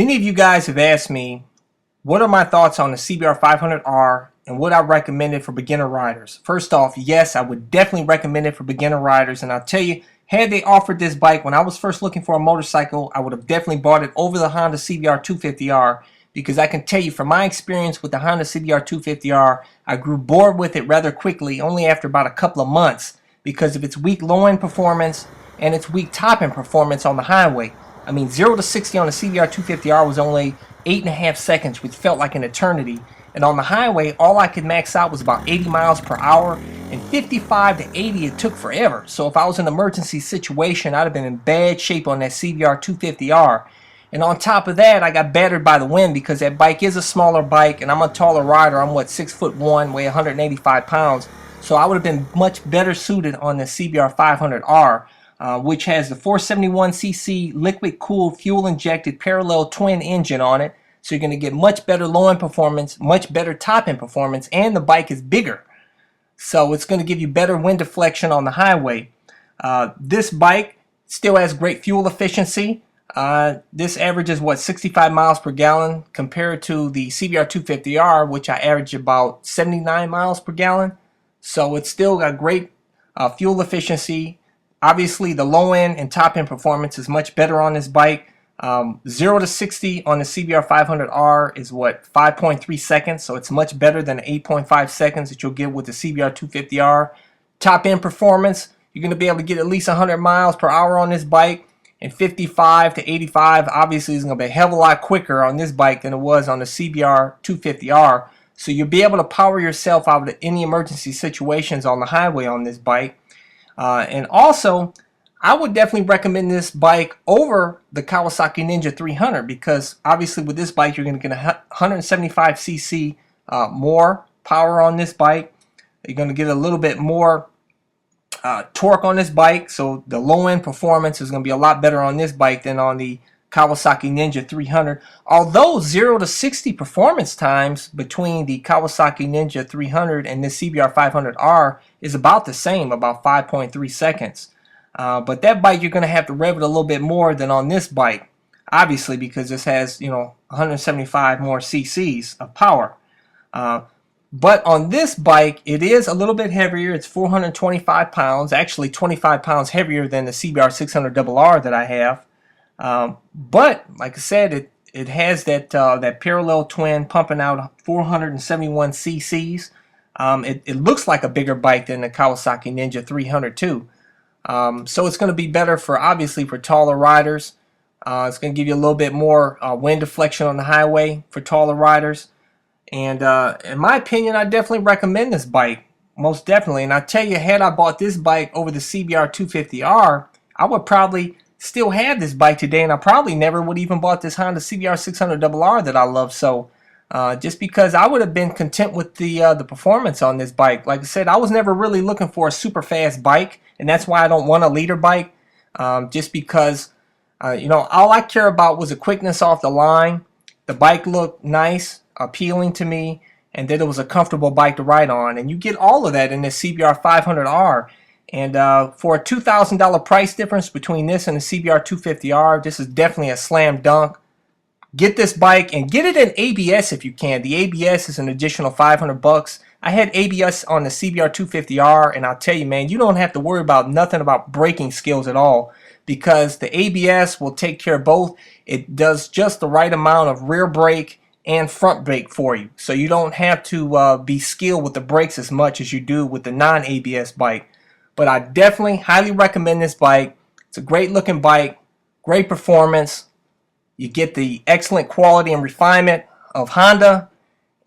Many of you guys have asked me, what are my thoughts on the CBR500r and would I recommend it for beginner riders? First off, yes, I would definitely recommend it for beginner riders, and I'll tell you, had they offered this bike when I was first looking for a motorcycle, I would have definitely bought it over the Honda CBR250r, because I can tell you from my experience with the Honda CBR250r, I grew bored with it rather quickly, only after about a couple of months, because of its weak low-end performance and its weak top-end performance on the highway. I mean, 0 to 60 on the CBR250r was only 8.5 seconds, which felt like an eternity. And on the highway, all I could max out was about 80 miles per hour, and 55 to 80 it took forever. So if I was in an emergency situation, I'd have been in bad shape on that CBR250r. And on top of that, I got battered by the wind because that bike is a smaller bike, and I'm a taller rider. I'm, 6'1", weigh 185 pounds. So I would have been much better suited on the CBR500r. Which has the 471cc liquid-cooled, fuel-injected parallel twin engine on it. So you're going to get much better low-end performance, much better top-end performance, and the bike is bigger. So it's going to give you better wind deflection on the highway. This bike still has great fuel efficiency. This averages, 65 miles per gallon compared to the CBR250r, which I average about 79 miles per gallon. So it's still got great fuel efficiency. Obviously, the low-end and top-end performance is much better on this bike. 0 to 60 on the CBR500r is 5.3 seconds, so it's much better than the 8.5 seconds that you'll get with the CBR250r. Top-end performance, you're going to be able to get at least 100 miles per hour on this bike, and 55 to 85 obviously is going to be a hell of a lot quicker on this bike than it was on the CBR250r. So you'll be able to power yourself out of any emergency situations on the highway on this bike. And also, I would definitely recommend this bike over the Kawasaki Ninja 300, because obviously with this bike you're going to get 175cc more power on this bike. You're going to get a little bit more torque on this bike, so the low-end performance is going to be a lot better on this bike than on the Kawasaki Ninja 300. Although 0 to 60 performance times between the Kawasaki Ninja 300 and the CBR500r is about the same, about 5.3 seconds. But that bike, you're going to have to rev it a little bit more than on this bike, obviously, because this has 175 more cc's of power. But on this bike, it is a little bit heavier. It's 425 pounds, actually 25 pounds heavier than the CBR600rr that I have. But like I said, it has that parallel twin pumping out 471 cc's. It looks like a bigger bike than the Kawasaki Ninja 300 too. So it's going to be better for, obviously, for taller riders. It's going to give you a little bit more wind deflection on the highway for taller riders. And in my opinion, I definitely recommend this bike, most definitely. And I tell you, had I bought this bike over the CBR250r, I would probably still have this bike today, and I probably never would even bought this Honda CBR600rr that I love so. Just because I would have been content with the performance on this bike. Like I said, I was never really looking for a super fast bike, and that's why I don't want a leader bike. Just because, all I care about was the quickness off the line. The bike looked nice, appealing to me, and that it was a comfortable bike to ride on. And you get all of that in the CBR500r. And for a $2,000 price difference between this and the CBR250r, this is definitely a slam dunk. Get this bike and get it in ABS if you can. The ABS is an additional $500. I had ABS on the CBR250r, and I'll tell you, man, you don't have to worry about nothing about braking skills at all, because the ABS will take care of both. It does just the right amount of rear brake and front brake for you, so you don't have to be skilled with the brakes as much as you do with the non-ABS bike. But I definitely highly recommend this bike. It's a great looking bike, great performance. You get the excellent quality and refinement of Honda,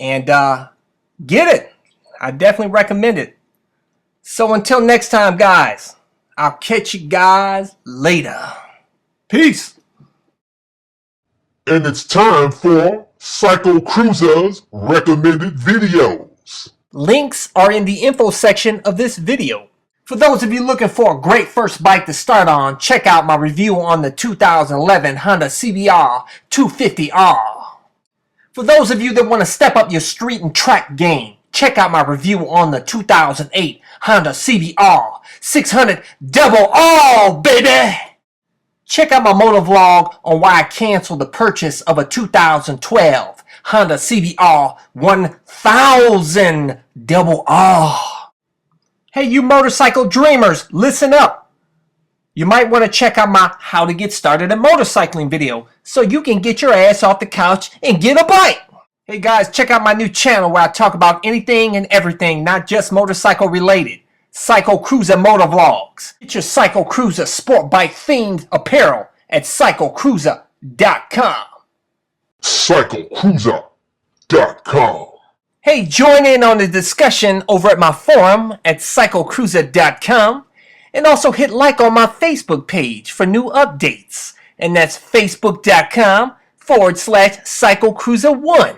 and get it. I definitely recommend it. So until next time, guys, I'll catch you guys later. Peace. And it's time for CycleCruza's recommended videos. Links are in the info section of this video. For those of you looking for a great first bike to start on, check out my review on the 2011 Honda CBR250r. For those of you that want to step up your street and track game, check out my review on the 2008 Honda CBR600rr, baby! Check out my Motovlog on why I canceled the purchase of a 2012 Honda CBR 1000rr. Hey, you motorcycle dreamers, listen up. You might want to check out my How to Get Started in Motorcycling video so you can get your ass off the couch and get a bike. Hey guys, check out my new channel where I talk about anything and everything, not just motorcycle related. CycleCruza Motovlogs. Get your CycleCruza sport bike themed apparel at CycleCruza.com. CycleCruza.com. Hey, join in on the discussion over at my forum at CycleCruza.com, and also hit like on my Facebook page for new updates, and that's Facebook.com/CycleCruza1.